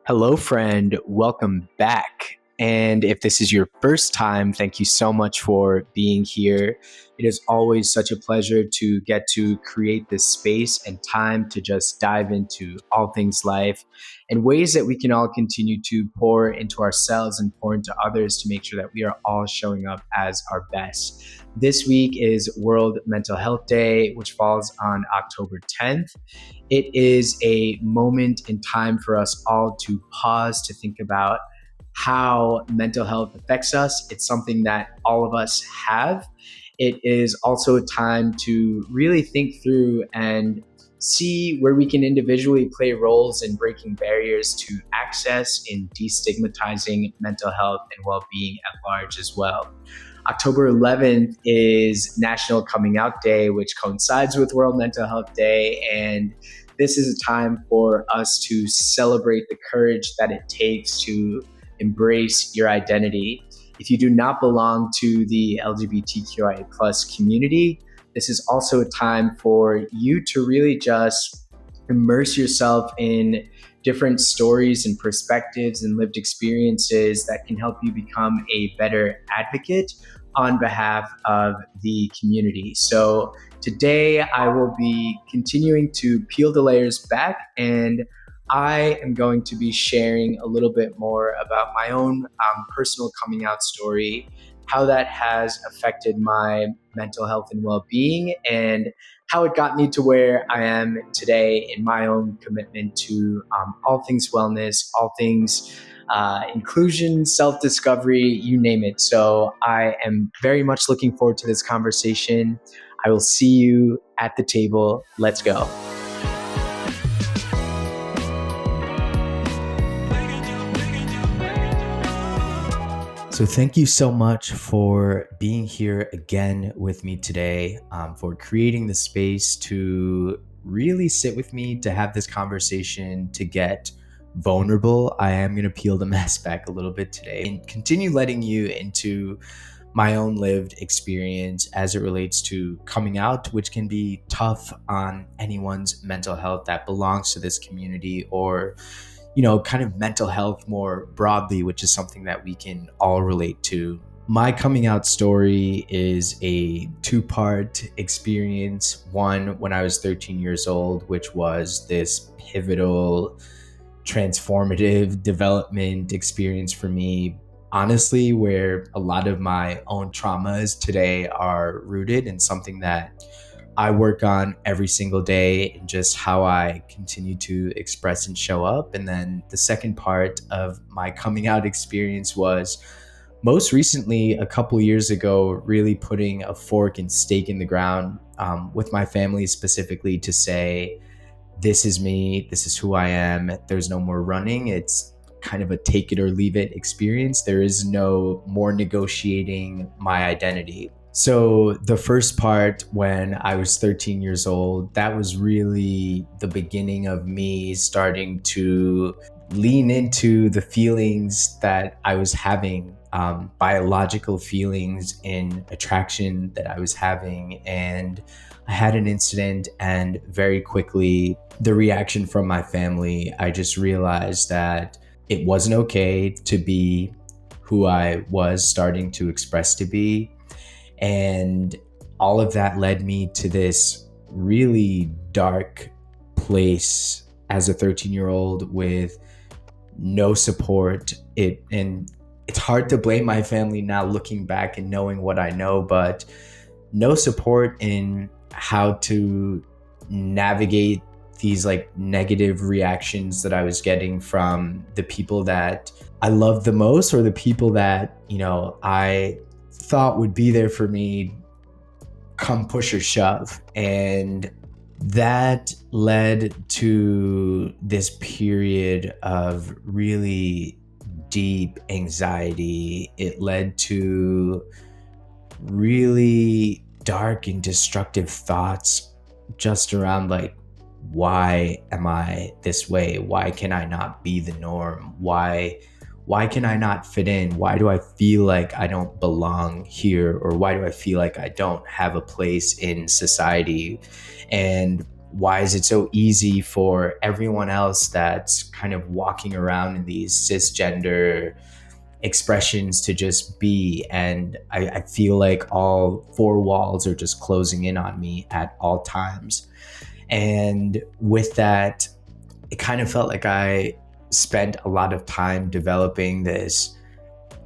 Hello, friend. Welcome back. And if this is your first time, thank you so much for being here. It is always such a pleasure to get to create this space and time to just dive into all things life and ways that we can all continue to pour into ourselves and pour into others to make sure that we are all showing up as our best. This week is World Mental Health Day, which falls on October 10th. It is a moment in time for us all to pause to think about how mental health affects us. It's something that all of us have. It is also a time to really think through and see where we can individually play roles in breaking barriers to access in destigmatizing mental health and well-being at large as well. October 11th is National Coming Out Day, which coincides with World Mental Health Day. And this is a time for us to celebrate the courage that it takes to embrace your identity. If you do not belong to the LGBTQIA plus community, this is also a time for you to really just immerse yourself in different stories and perspectives and lived experiences that can help you become a better advocate on behalf of the community. So today I will be continuing to peel the layers back, and I am going to be sharing a little bit more about my own personal coming out story, how that has affected my mental health and well-being, and how it got me to where I am today in my own commitment to all things wellness, all things inclusion, self-discovery, you name it. So I am very much looking forward to this conversation. I will see you at the table. Let's go. So thank you so much for being here again with me today, for creating the space to really sit with me, to have this conversation, to get vulnerable. I am going to peel the mask back a little bit today and continue letting you into my own lived experience as it relates to coming out, which can be tough on anyone's mental health that belongs to this community, or kind of mental health more broadly, which is something that we can all relate to. My coming out story is a two-part experience. One, when I was 13 years old, which was this pivotal, transformative development experience for me, honestly, where a lot of my own traumas today are rooted in something that I work on every single day, and just how I continue to express and show up. And then the second part of my coming out experience was most recently, a couple years ago, really putting a fork and stake in the ground with my family specifically to say, this is me, this is who I am, there's no more running. It's kind of a take it or leave it experience. There is no more negotiating my identity. So the first part, when I was 13 years old, that was really the beginning of me starting to lean into the feelings that I was having, biological feelings in attraction that I was having. And I had an incident, and very quickly, the reaction from my family, I just realized that it wasn't okay to be who I was starting to express to be. And all of that led me to this really dark place as a 13-year-old with no support. And it's hard to blame my family now looking back and knowing what I know, but no support in how to navigate these like negative reactions that I was getting from the people that I loved the most, or the people that, I thought would be there for me come push or shove. And that led to this period of really deep anxiety. It led to really dark and destructive thoughts just around like, why am I this way? Why can I not be the norm? Why can I not fit in? Why do I feel like I don't belong here? Or why do I feel like I don't have a place in society? And why is it so easy for everyone else that's kind of walking around in these cisgender expressions to just be? And I feel like all four walls are just closing in on me at all times. And with that, it kind of felt like I spent a lot of time developing this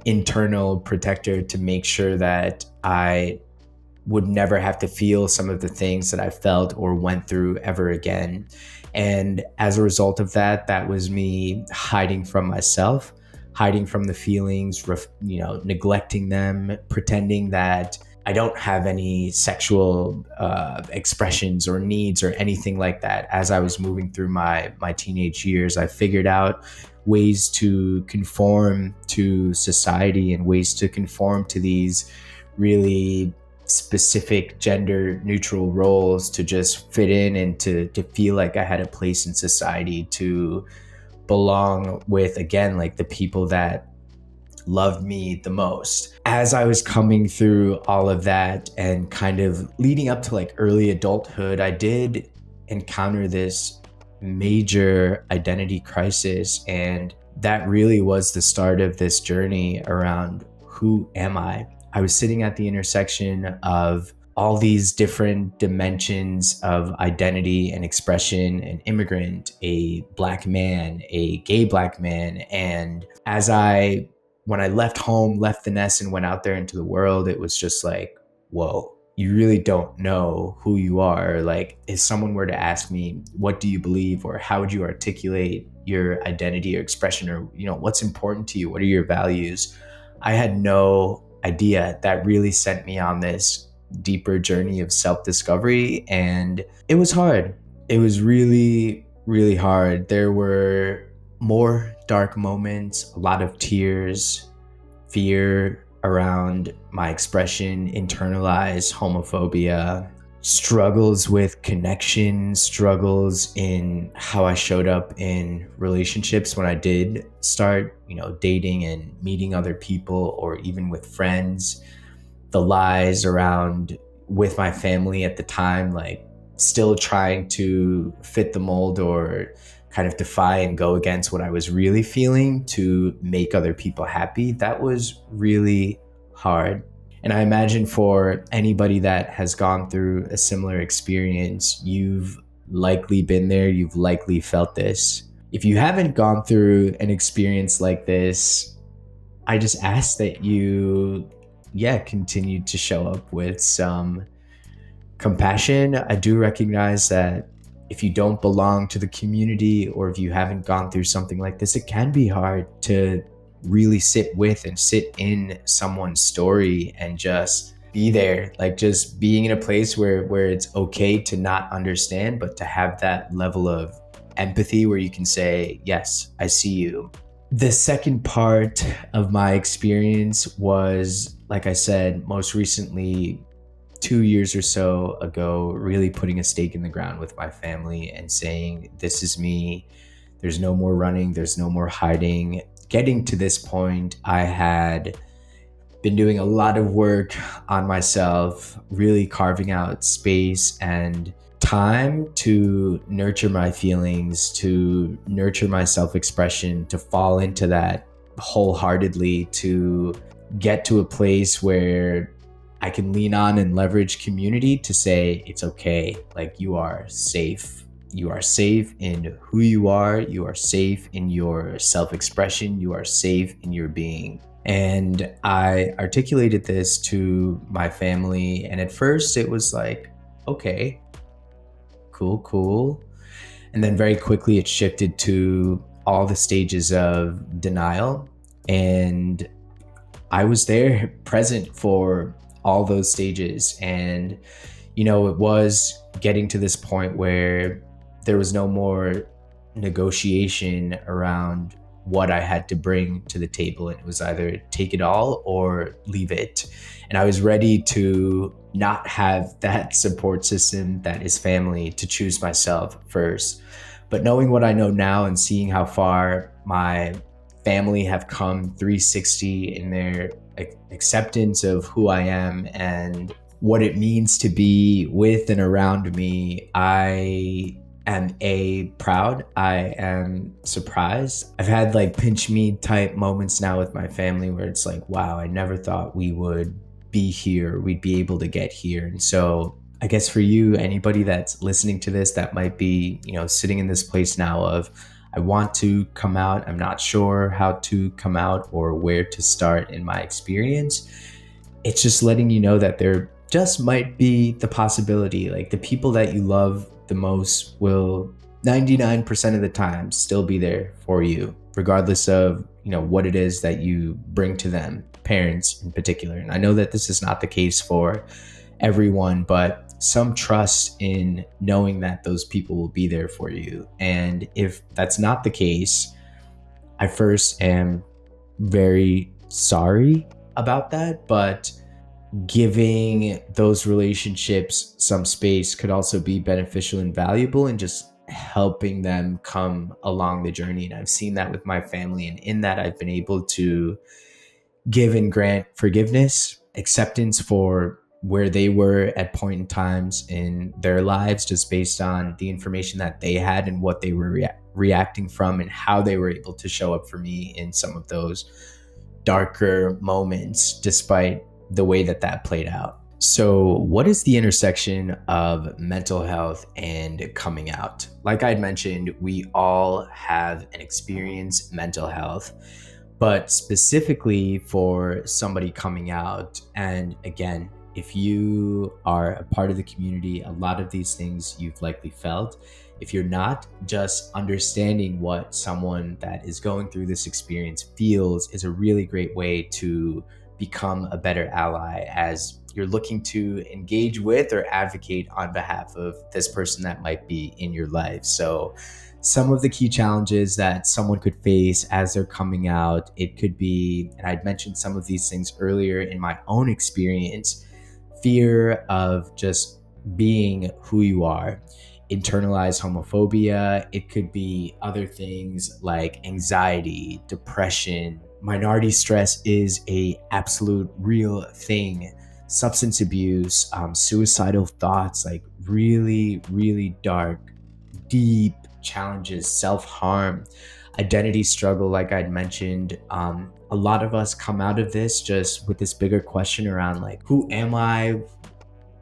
internal protector to make sure that I would never have to feel some of the things that I felt or went through ever again. And as a result of that, that was me hiding from myself, hiding from the feelings, neglecting them, pretending that I don't have any sexual expressions or needs or anything like that. As I was moving through my teenage years, I figured out ways to conform to society and ways to conform to these really specific gender neutral roles to just fit in and to feel like I had a place in society, to belong with, again, like the people that loved me the most. As I was coming through all of that and kind of leading up to like early adulthood, I did encounter this major identity crisis. And that really was the start of this journey around who am I? I was sitting at the intersection of all these different dimensions of identity and expression: an immigrant, a Black man, a gay Black man. And when I left home, left the nest, and went out there into the world, it was just like, whoa, you really don't know who you are. Like, if someone were to ask me, what do you believe, or how would you articulate your identity or expression, or, what's important to you? What are your values? I had no idea. That really sent me on this deeper journey of self-discovery, and it was hard. It was really, really hard. There were more dark moments, a lot of tears, fear around my expression, internalized homophobia, struggles with connection, struggles in how I showed up in relationships when I did start, dating and meeting other people, or even with friends. The lies around with my family at the time, like still trying to fit the mold or kind of defy and go against what I was really feeling to make other people happy. That was really hard. And I imagine for anybody that has gone through a similar experience, you've likely been there, you've likely felt this. If you haven't gone through an experience like this, I just ask that you, continue to show up with some compassion. I do recognize that if you don't belong to the community, or if you haven't gone through something like this, it can be hard to really sit with and sit in someone's story and just be there, like just being in a place where it's okay to not understand, but to have that level of empathy where you can say, yes, I see you. The second part of my experience was, like I said, most recently 2 years or so ago, really putting a stake in the ground with my family and saying, this is me. There's no more running. There's no more hiding. Getting to this point, I had been doing a lot of work on myself, really carving out space and time to nurture my feelings, to nurture my self-expression, to fall into that wholeheartedly, to get to a place where I can lean on and leverage community to say, it's okay. Like, you are safe. You are safe in who you are. You are safe in your self-expression. You are safe in your being. And I articulated this to my family. And at first it was like, okay, cool. And then very quickly it shifted to all the stages of denial. And I was there present for all those stages. And, it was getting to this point where there was no more negotiation around what I had to bring to the table. And it was either take it all or leave it. And I was ready to not have that support system that is family, to choose myself first. But knowing what I know now and seeing how far my family have come 360 in their acceptance of who I am and what it means to be with and around me, I am proud. I am surprised. I've had like pinch me type moments now with my family where it's like, wow, I never thought we would be here. We'd be able to get here. And so I guess for you, anybody that's listening to this that might be, sitting in this place now of, I want to come out. I'm not sure how to come out or where to start in my experience. It's just letting you know that there just might be the possibility, like the people that you love the most will 99% of the time still be there for you, regardless of, what it is that you bring to them, parents in particular. And I know that this is not the case for everyone, but some trust in knowing that those people will be there for you. And if that's not the case, I first am very sorry about that, but giving those relationships some space could also be beneficial and valuable, and just helping them come along the journey. And I've seen that with my family, and in that I've been able to give and grant forgiveness, acceptance for where they were at point in times in their lives, just based on the information that they had and what they were reacting from, and how they were able to show up for me in some of those darker moments, despite the way that that played out. So, what is the intersection of mental health and coming out? Like I'd mentioned, we all have and experience mental health, but specifically for somebody coming out. And again, if you are a part of the community, a lot of these things you've likely felt. If you're not, just understanding what someone that is going through this experience feels is a really great way to become a better ally as you're looking to engage with or advocate on behalf of this person that might be in your life. So some of the key challenges that someone could face as they're coming out, it could be, and I'd mentioned some of these things earlier in my own experience, fear of just being who you are, internalized homophobia. It could be other things like anxiety, depression. Minority stress is a absolute real thing. Substance abuse, suicidal thoughts, like really, really dark, deep challenges, self-harm, identity struggle, like I'd mentioned. A lot of us come out of this just with this bigger question around like, who am I?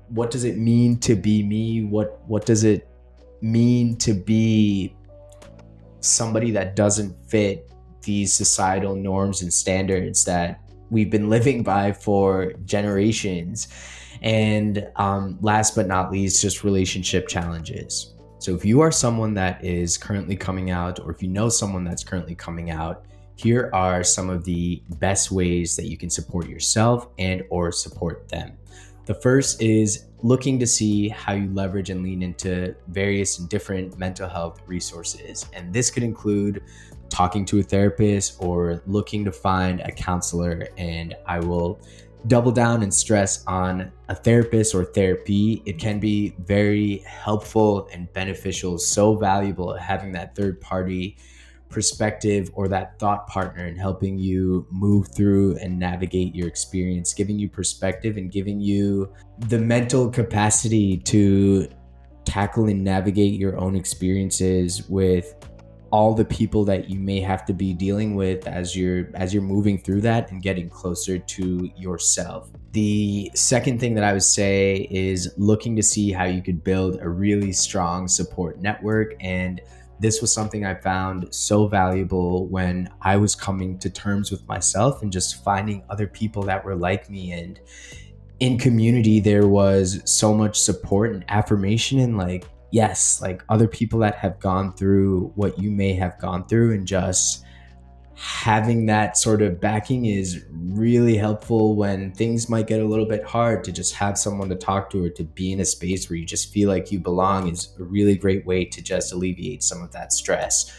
What does it mean to be me? What does it mean to be somebody that doesn't fit these societal norms and standards that we've been living by for generations? And last but not least, just relationship challenges. So if you are someone that is currently coming out, or if you know someone that's currently coming out, here are some of the best ways that you can support yourself and or support them. The first is looking to see how you leverage and lean into various and different mental health resources. And this could include talking to a therapist or looking to find a counselor. And I will double down and stress on a therapist or therapy. It can be very helpful and beneficial, so valuable having that third party perspective or that thought partner in helping you move through and navigate your experience, giving you perspective and giving you the mental capacity to tackle and navigate your own experiences with all the people that you may have to be dealing with as you're moving through that and getting closer to yourself. The second thing that I would say is looking to see how you could build a really strong support network. And this was something I found so valuable when I was coming to terms with myself and just finding other people that were like me. And in community, there was so much support and affirmation, and like, yes, like other people that have gone through what you may have gone through, and just having that sort of backing is really helpful when things might get a little bit hard. To just have someone to talk to or to be in a space where you just feel like you belong is a really great way to just alleviate some of that stress.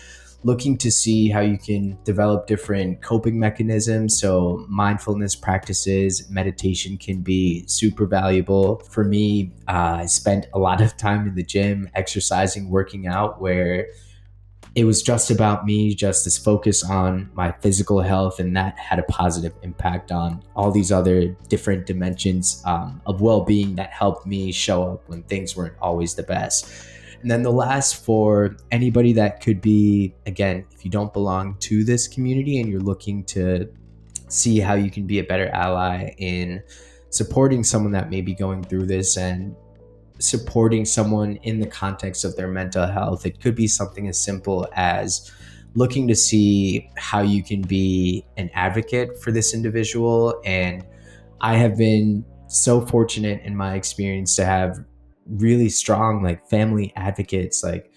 Looking to see how you can develop different coping mechanisms. So mindfulness practices, meditation can be super valuable. For me, I spent a lot of time in the gym, exercising, working out, where it was just about me, just this focus on my physical health, and that had a positive impact on all these other different dimensions of well-being that helped me show up when things weren't always the best. And then the last, for anybody that could be, again, if you don't belong to this community and you're looking to see how you can be a better ally in supporting someone that may be going through this and supporting someone in the context of their mental health. It could be something as simple as looking to see how you can be an advocate for this individual. And I have been so fortunate in my experience to have really strong like family advocates, like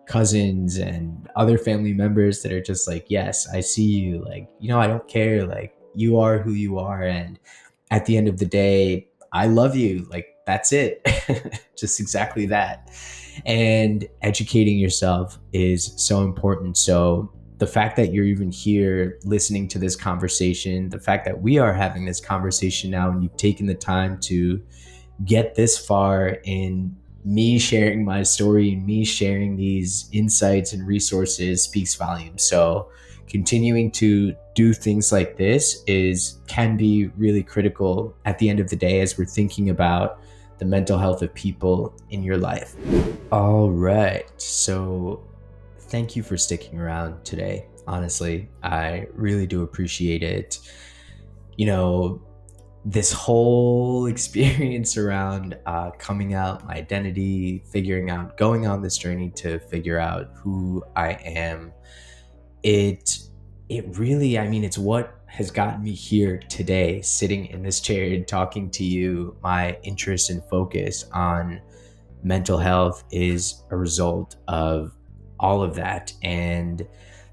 cousins and other family members that are just like, yes, I see you, like, I don't care, like, you are who you are, and at the end of the day, I love you, like, that's it. Just exactly that. And educating yourself is so important. So the fact that you're even here listening to this conversation, the fact that we are having this conversation now, and you've taken the time to get this far in me sharing my story and me sharing these insights and resources speaks volumes. So continuing to do things like this can be really critical at the end of the day as we're thinking about the mental health of people in your life. All right. So thank you for sticking around today. Honestly, I really do appreciate it. This whole experience around coming out, my identity, figuring out, going on this journey to figure out who I am, it really, I mean, it's what has gotten me here today, sitting in this chair and talking to you. My interest and focus on mental health is a result of all of that. And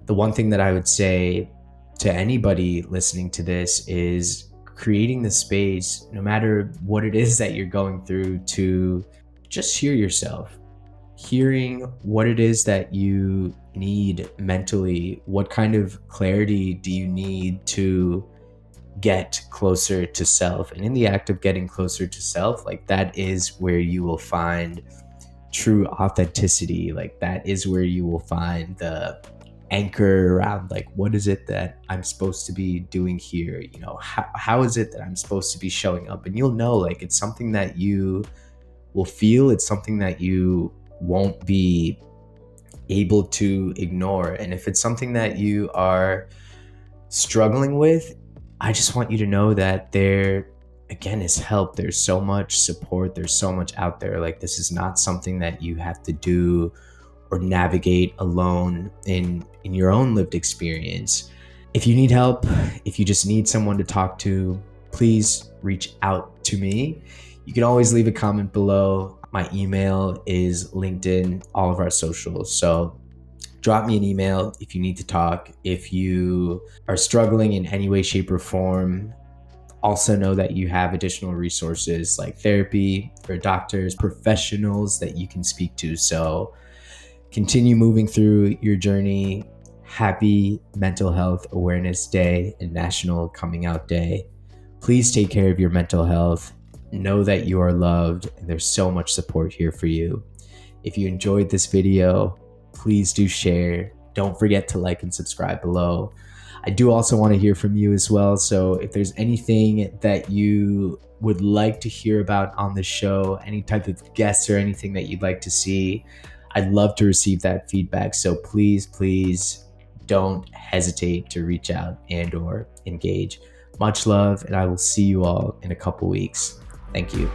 the one thing that I would say to anybody listening to this is creating the space, no matter what it is that you're going through, to just hear yourself, hearing what it is that you need mentally. What kind of clarity do you need to get closer to self? And in the act of getting closer to self, like, that is where you will find true authenticity. Like, that is where you will find the anchor around, like, what is it that I'm supposed to be doing here? How is it that I'm supposed to be showing up? And you'll know, like, it's something that you will feel, it's something that you won't be able to ignore. And if it's something that you are struggling with, I just want you to know that there, again, is help. There's so much support. There's so much out there. Like, this is not something that you have to do or navigate alone in your own lived experience. If you need help, if you just need someone to talk to, please reach out to me. You can always leave a comment below. My email is linked in all of our socials. So drop me an email if you need to talk. If you are struggling in any way, shape, or form, also know that you have additional resources like therapy for doctors, professionals that you can speak to. So continue moving through your journey. Happy Mental Health Awareness Day and National Coming Out Day. Please take care of your mental health. Know that you are loved, and there's so much support here for you. If you enjoyed this video, please do share. Don't forget to like and subscribe below. I do also want to hear from you as well. So if there's anything that you would like to hear about on the show, any type of guests or anything that you'd like to see, I'd love to receive that feedback. So please don't hesitate to reach out and or engage. Much love, and I will see you all in a couple weeks. Thank you.